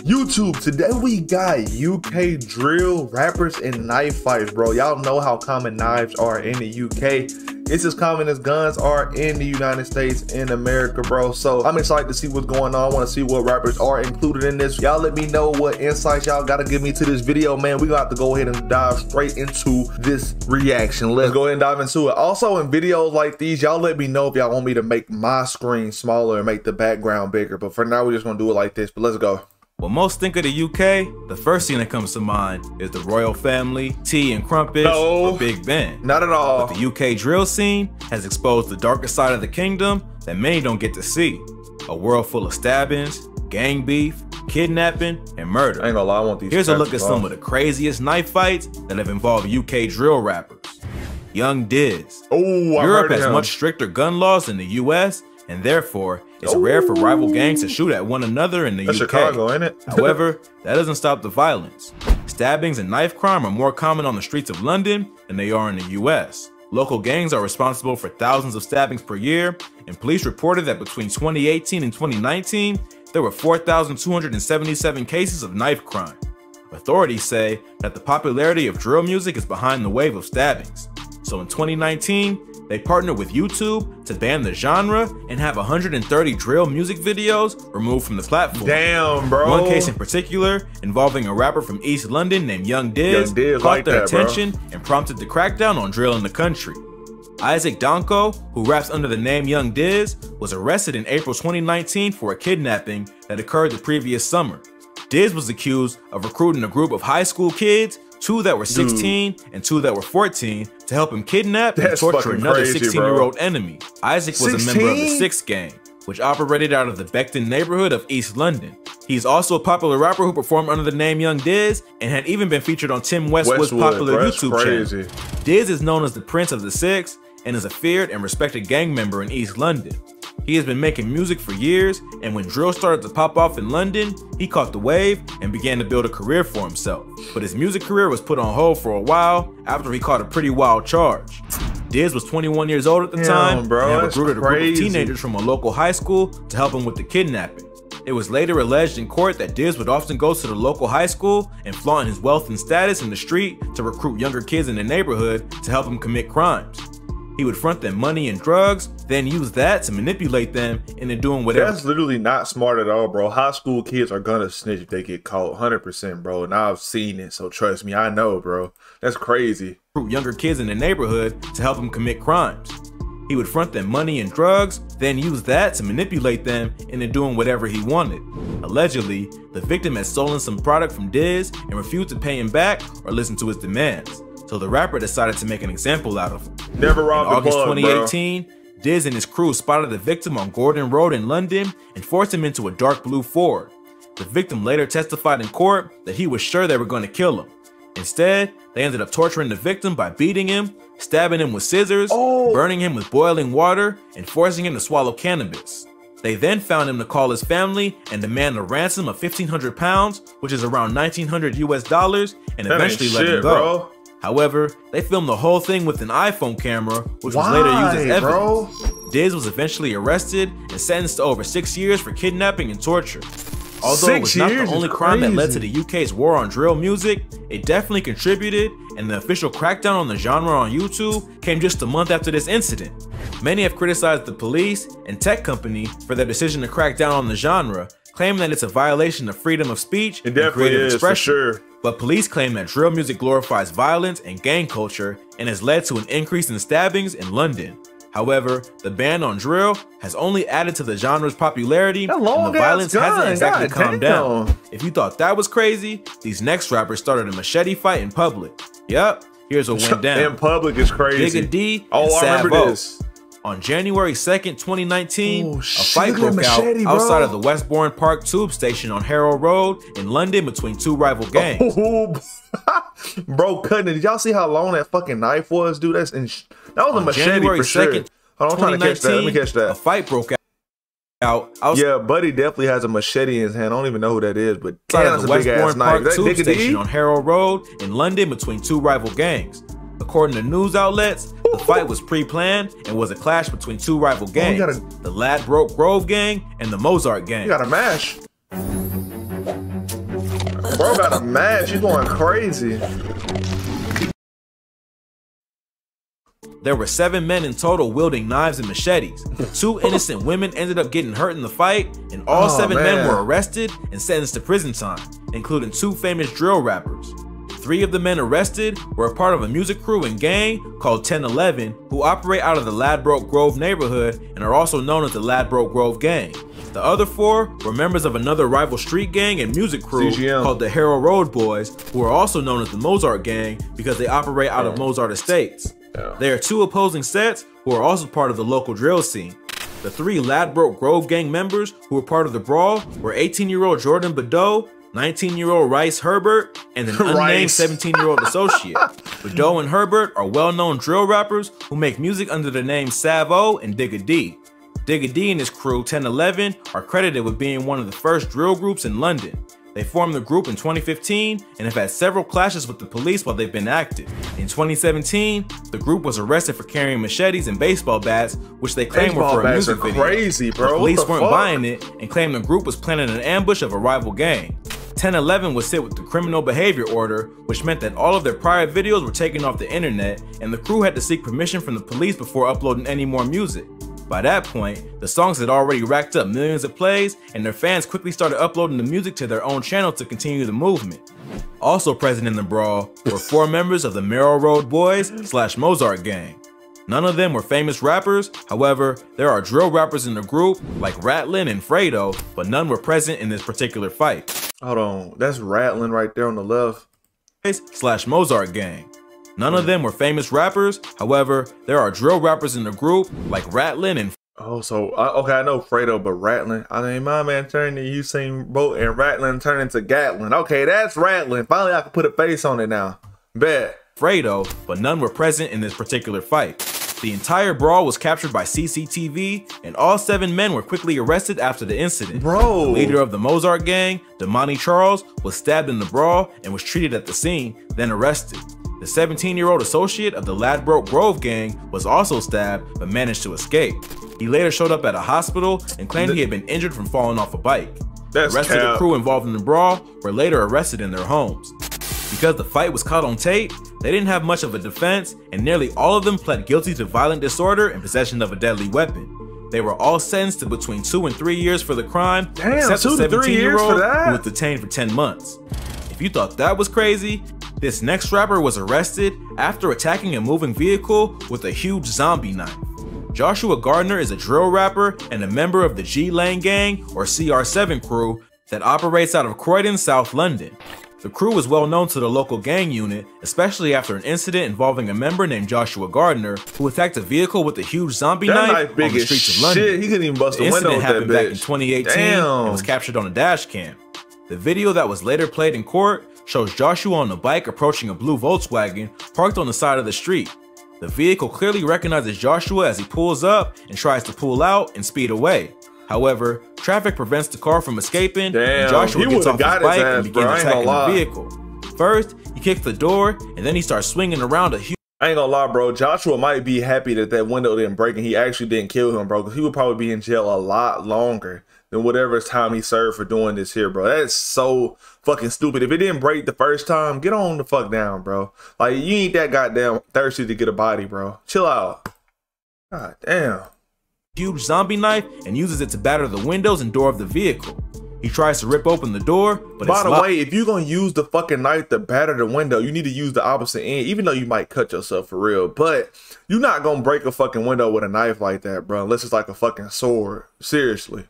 YouTube, today we got UK drill rappers and knife fights, bro. Y'all know how common knives are in the UK. It's as common as guns are in the United States, in America, bro. So I'm excited to see what's going on. I want to see what rappers are included in this. Y'all let me know what insights y'all gotta give me to this video, man. We got to go ahead and dive straight into this reaction. Let's go ahead and dive into it. Also, in videos like these, y'all let me know if y'all want me to make my screen smaller and make the background bigger. But for now, we're just gonna do it like this. But let's go. When most think of the UK, the first thing that comes to mind is the royal family, tea and crumpets, or Big Ben. Not at all. But the UK drill scene has exposed the darker side of the kingdom that many don't get to see. A world full of stabbings, gang beef, kidnapping, and murder. I ain't gonna lie, I want these. Here's a look at some of the craziest knife fights that have involved UK drill rappers. Young Diz. Oh, Europe has much stricter gun laws than the US, and therefore, it's rare for rival gangs to shoot at one another in the UK. Chicago, ain't it? However, that doesn't stop the violence. Stabbings and knife crime are more common on the streets of London than they are in the US. Local gangs are responsible for thousands of stabbings per year, and police reported that between 2018 and 2019, there were 4,277 cases of knife crime. Authorities say that the popularity of drill music is behind the wave of stabbings. So in 2019, they partnered with YouTube to ban the genre and have 130 drill music videos removed from the platform. Damn, bro. One case in particular, involving a rapper from East London named Young Diz, caught their attention and prompted the crackdown on drill in the country. Isaac Donko, who raps under the name Young Diz, was arrested in April 2019 for a kidnapping that occurred the previous summer. Diz was accused of recruiting a group of high school kids, 2 that were 16 and 2 that were 14, to help him kidnap and torture another 16-year-old enemy. Isaac was a member of the Six Gang, which operated out of the Beckton neighborhood of East London. He's also a popular rapper who performed under the name Young Diz and had even been featured on Tim Westwood's popular YouTube channel. Diz is known as the Prince of the Six and is a feared and respected gang member in East London. He has been making music for years, and when drill started to pop off in London, he caught the wave and began to build a career for himself. But his music career was put on hold for a while after he caught a pretty wild charge. Diz was 21 years old at the time and had recruited a group of teenagers from a local high school to help him with the kidnapping. It was later alleged in court that Diz would often go to the local high school and flaunt his wealth and status in the street to recruit younger kids in the neighborhood to help him commit crimes. He would front them money and drugs, then use that to manipulate them into doing whatever. That's literally not smart at all, bro. High school kids are gonna snitch if they get caught, 100%, bro. And I've seen it, so trust me, I know, bro. That's crazy. Younger kids in the neighborhood to help him commit crimes. He would front them money and drugs, then use that to manipulate them into doing whatever he wanted. Allegedly, the victim had stolen some product from Diz and refused to pay him back or listen to his demands. So the rapper decided to make an example out of him. Never robbed a plug, In August 2018, Diz and his crew spotted the victim on Gordon Road in London and forced him into a dark blue Ford. The victim later testified in court that he was sure they were going to kill him. Instead, they ended up torturing the victim by beating him, stabbing him with scissors, burning him with boiling water, and forcing him to swallow cannabis. They then found him to call his family and demand a ransom of 1,500 pounds, which is around 1,900 US dollars, and eventually let him go. Bro. However, they filmed the whole thing with an iPhone camera, which was later used as evidence. Diz was eventually arrested and sentenced to over 6 years for kidnapping and torture. Although it was not the only crime that led to the UK's war on drill music, it definitely contributed, and the official crackdown on the genre on YouTube came just a month after this incident. Many have criticized the police and tech company for their decision to crack down on the genre, claiming that it's a violation of freedom of speech and creative expression. But police claim that drill music glorifies violence and gang culture and has led to an increase in stabbings in London. However, the ban on drill has only added to the genre's popularity, and the violence hasn't exactly calmed down. If you thought that was crazy, these next rappers started a machete fight in public. Yup, here's what went down. In public is crazy. Digga D and I remember this. On January 2nd, 2019, a fight broke out outside of the Westbourne Park tube station on Harrow Road in London between 2 rival gangs. Bro, cutting it. Did y'all see how long that fucking knife was, dude? That was a machete January for 2nd, sure. Hold on, I'm trying to catch that. Let me catch that. A fight broke out. Yeah, Buddy definitely has a machete in his hand. I don't even know who that is, but that's a Westbourne Park tube station on Harrow Road in London between 2 rival gangs. According to news outlets, the fight was pre-planned and was a clash between 2 rival gangs, the Ladbroke Grove gang and the Mozart gang. You gotta mash. Bro got a match. You going crazy. There were 7 men in total wielding knives and machetes. 2 innocent women ended up getting hurt in the fight, and all 7 men were arrested and sentenced to prison time, including 2 famous drill rappers. 3 of the men arrested were a part of a music crew and gang called 1011, who operate out of the Ladbroke Grove neighborhood and are also known as the Ladbroke Grove Gang. The other 4 were members of another rival street gang and music crew called the Harrow Road Boys, who are also known as the Mozart Gang because they operate out of Mozart Estates. There are 2 opposing sets who are also part of the local drill scene. The 3 Ladbroke Grove Gang members who were part of the brawl were 18-year-old Jordan Badeau, 19-year-old Rice Herbert, and an unnamed 17-year-old associate. Badeau and Herbert are well-known drill rappers who make music under the names Savo and Digga D. Digga D and his crew, 1011, are credited with being one of the first drill groups in London. They formed the group in 2015 and have had several clashes with the police while they've been active. In 2017, the group was arrested for carrying machetes and baseball bats, which they claimed were for a music video. Crazy, bro. The police weren't buying it and claimed the group was planning an ambush of a rival gang. 1011 was hit with the criminal behavior order, which meant that all of their prior videos were taken off the internet, and the crew had to seek permission from the police before uploading any more music. By that point, the songs had already racked up millions of plays, and their fans quickly started uploading the music to their own channel to continue the movement. Also present in the brawl were 4 members of the Harrow Road Boys / Mozart Gang. None of them were famous rappers, however, there are drill rappers in the group like Ratlin and Fredo, but none were present in this particular fight. Hold on, that's Ratlin right there on the left. / Mozart Gang. None of them were famous rappers, however, there are drill rappers in the group like Ratlin and Oh, so, okay, I know Fredo, but Ratlin. I mean, my man turned to Usain Bolt and Ratlin turned into Gatlin. Okay, that's Ratlin. Finally, I can put a face on it now. Bet. Fredo, but none were present in this particular fight. The entire brawl was captured by CCTV, and all 7 men were quickly arrested after the incident. Bro. The leader of the Mozart Gang, Damani Charles, was stabbed in the brawl and was treated at the scene, then arrested. The 17-year-old associate of the Ladbroke Grove Gang was also stabbed, but managed to escape. He later showed up at a hospital and claimed he had been injured from falling off a bike. The rest of the crew involved in the brawl were later arrested in their homes. Because the fight was caught on tape, they didn't have much of a defense, and nearly all of them pled guilty to violent disorder and possession of a deadly weapon. They were all sentenced to between 2 and 3 years for the crime, except the 17-year-old who was detained for 10 months. If you thought that was crazy, this next rapper was arrested after attacking a moving vehicle with a huge zombie knife. Joshua Gardner is a drill rapper and a member of the G-Lane Gang, or CR7 crew, that operates out of Croydon, South London. The crew was well known to the local gang unit, especially after an incident involving a member named Joshua Gardner, who attacked a vehicle with a huge zombie knife on the streets of London. He couldn't even bust the window with that bitch. The incident happened back in 2018 and was captured on a dash cam. The video that was later played in court shows Joshua on a bike approaching a blue Volkswagen parked on the side of the street. The vehicle clearly recognizes Joshua as he pulls up and tries to pull out and speed away. However, traffic prevents the car from escaping, and Joshua gets off his bike and begins attacking the vehicle. First, he kicks the door, and then he starts swinging around a huge... I ain't gonna lie, bro. Joshua might be happy that that window didn't break and he actually didn't kill him, bro, because he would probably be in jail a lot longer than whatever time he served for doing this here, bro. That's so fucking stupid. If it didn't break the first time, get on the fuck down, bro. Like, you ain't that goddamn thirsty to get a body, bro. Chill out. God damn. Huge zombie knife and uses it to batter the windows and door of the vehicle. He tries to rip open the door, but by the way, if you're gonna use the fucking knife to batter the window, you need to use the opposite end, even though you might cut yourself for real. But you're not gonna break a fucking window with a knife like that, bro, unless it's like a fucking sword. Seriously.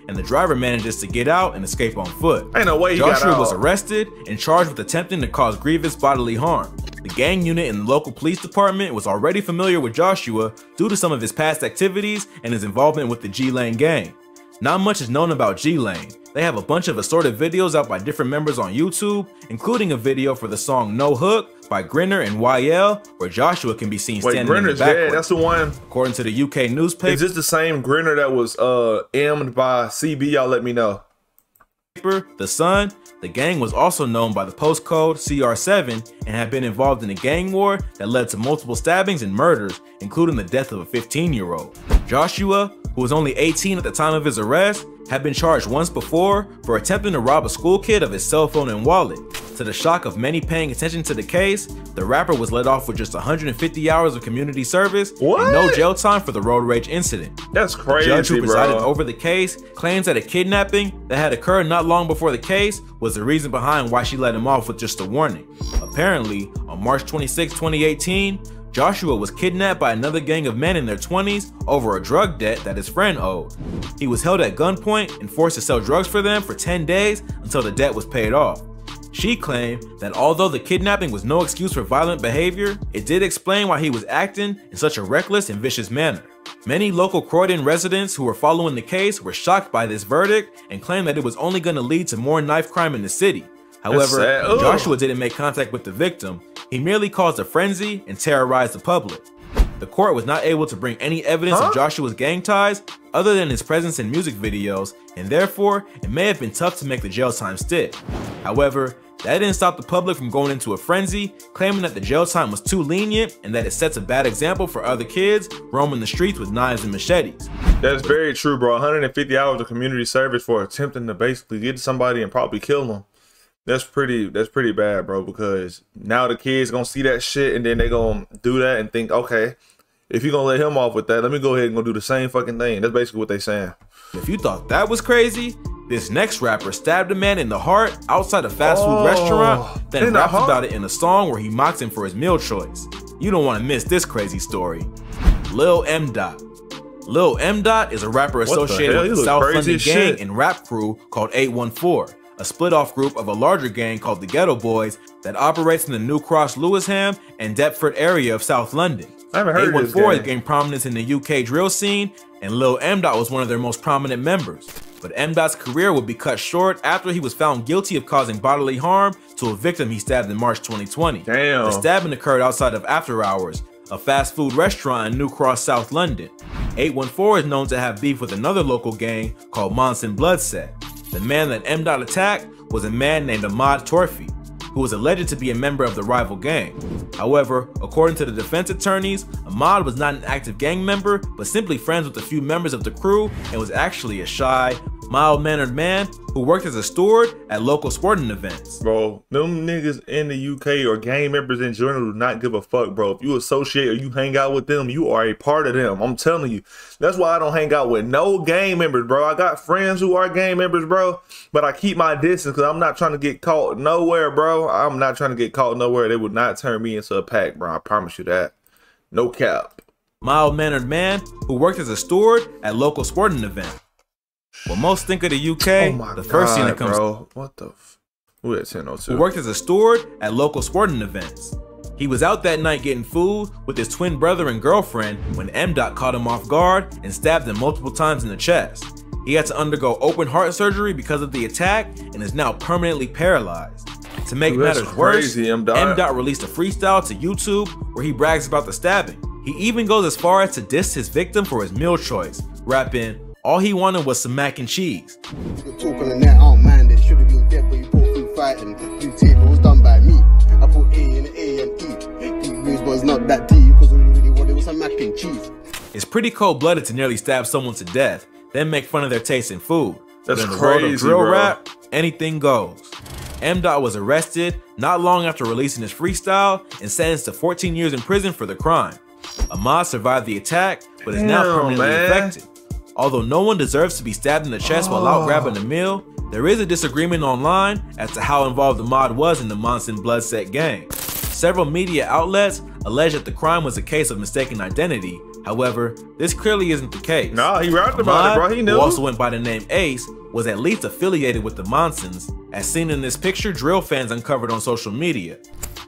And the driver manages to get out and escape on foot. Ain't no way he got out. Joshua was arrested and charged with attempting to cause grievous bodily harm. The gang unit in the local police department was already familiar with Joshua due to some of his past activities and his involvement with the G-Lane gang. Not much is known about G-Lane. They have a bunch of assorted videos out by different members on YouTube, including a video for the song No Hook by Grinner and YL, where Joshua can be seen standing in the background. Dead. That's the one. According to the UK newspaper. Is this the same Grinner that was M'd by CB? Y'all let me know. The Sun, the gang was also known by the postcode CR7 and had been involved in a gang war that led to multiple stabbings and murders, including the death of a 15-year-old. Joshua, who was only 18 at the time of his arrest, had been charged once before for attempting to rob a school kid of his cell phone and wallet. To the shock of many paying attention to the case, the rapper was let off with just 150 hours of community service and no jail time for the road rage incident. That's crazy, The judge who presided bro. over the case claims that a kidnapping that had occurred not long before the case was the reason behind why she let him off with just a warning. Apparently, on March 26, 2018, Joshua was kidnapped by another gang of men in their 20s over a drug debt that his friend owed. He was held at gunpoint and forced to sell drugs for them for 10 days until the debt was paid off. She claimed that although the kidnapping was no excuse for violent behavior, it did explain why he was acting in such a reckless and vicious manner. Many local Croydon residents who were following the case were shocked by this verdict and claimed that it was only going to lead to more knife crime in the city. However, Joshua didn't make contact with the victim. He merely caused a frenzy and terrorized the public. The court was not able to bring any evidence of Joshua's gang ties other than his presence in music videos, and therefore, it may have been tough to make the jail time stick. However, that didn't stop the public from going into a frenzy, claiming that the jail time was too lenient and that it sets a bad example for other kids roaming the streets with knives and machetes. That's very true, bro. 150 hours of community service for attempting to basically get to somebody and probably kill them. That's pretty bad, bro, because now the kids gonna see that shit and then they gonna do that and think, okay, if you gonna let him off with that, let me go ahead and go do the same fucking thing. That's basically what they saying. If you thought that was crazy, this next rapper stabbed a man in the heart outside a fast food restaurant, then raps about it in a song where he mocks him for his meal choice. You don't want to miss this crazy story. Lil M. Lil M. is a rapper associated with the South London gang and rap crew called 814. A split-off group of a larger gang called the Ghetto Boys that operates in the New Cross, Lewisham, and Deptford area of South London. I haven't heard of this 814 gained prominence in the UK drill scene, and Lil M. was one of their most prominent members. But M.'s career would be cut short after he was found guilty of causing bodily harm to a victim he stabbed in March 2020. Damn. The stabbing occurred outside of After Hours, a fast food restaurant in New Cross, South London. 814 is known to have beef with another local gang called Monson Bloodset. The man that M. attacked was a man named Ahmad Torfi, who was alleged to be a member of the rival gang. However, according to the defense attorneys, Ahmad was not an active gang member, but simply friends with a few members of the crew and was actually a shy, mild-mannered man who worked as a steward at local sporting events. Bro, them niggas in the UK or gang members in general do not give a fuck, bro. If you associate or you hang out with them, you are a part of them. I'm telling you. That's why I don't hang out with no gang members, bro. I got friends who are gang members, bro, but I keep my distance because I'm not trying to get caught nowhere, bro. I'm not trying to get caught nowhere. They would not turn me into a pack, bro. I promise you that. No cap. Mild-mannered man who worked as a steward at local sporting events. When most think of the UK, the first thing that comes what the who at 1002? Who worked as a steward at local sporting events. He was out that night getting food with his twin brother and girlfriend when M. caught him off guard and stabbed him multiple times in the chest. He had to undergo open heart surgery because of the attack and is now permanently paralyzed. To make matters worse, M. released a freestyle to YouTube where he brags about the stabbing. He even goes as far as to diss his victim for his meal choice, rapping, "All he wanted was some mac and cheese." Talk on the net, I don't mind it. Should have been dead, but you put through fighting. Blue tape was done by me. I put A in A and E. Deep blues was not that deep because all you really wanted was some mac and cheese. It's pretty cold-blooded to nearly stab someone to death, then make fun of their taste in food. That's but in the crazy, world of drill bro. rap, anything goes. M. was arrested not long after releasing his freestyle and sentenced to 14 years in prison for the crime. Ahmad survived the attack, but is now permanently affected. Although no one deserves to be stabbed in the chest while out grabbing a meal, there is a disagreement online as to how involved Ahmad was in the Monson Bloodset gang. Several media outlets allege that the crime was a case of mistaken identity. However, this clearly isn't the case. Nah, he rapped about it, bro. He knew. Who also went by the name Ace, was at least affiliated with the Monsons, as seen in this picture drill fans uncovered on social media.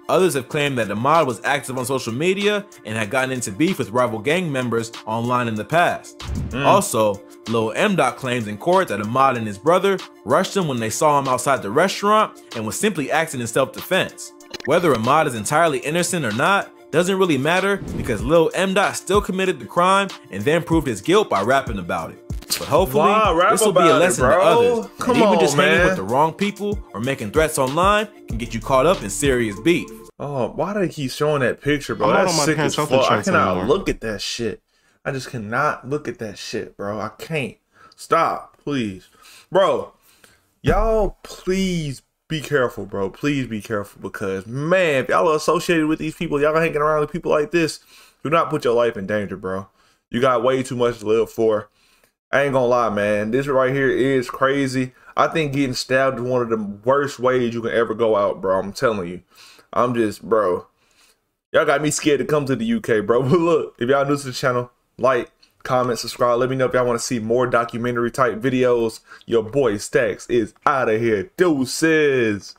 Others have claimed that Ahmad was active on social media and had gotten into beef with rival gang members online in the past. Also, Lil M. claims in court that Ahmad and his brother rushed him when they saw him outside the restaurant and was simply acting in self-defense. Whether Ahmad is entirely innocent or not doesn't really matter because Lil M. still committed the crime and then proved his guilt by rapping about it. But hopefully, this will be a lesson to others. And even just hanging with the wrong people or making threats online can get you caught up in serious beef. Oh, why do they keep showing that picture, bro? That's sick as fuck. I cannot look at that shit. I just cannot look at that shit, bro. I can't. Stop. Please. Bro, y'all please be careful, bro. Please be careful, because man, if y'all are associated with these people, y'all hanging around with people like this, do not put your life in danger, bro. You got way too much to live for. I ain't gonna lie, man. This right here is crazy. I think getting stabbed is one of the worst ways you can ever go out, bro. I'm telling you. I'm just, bro. Y'all got me scared to come to the UK, bro. But look, if y'all new to the channel, like, comment, subscribe. Let me know if y'all want to see more documentary type videos. Your boy Stacks is out of here. Deuces.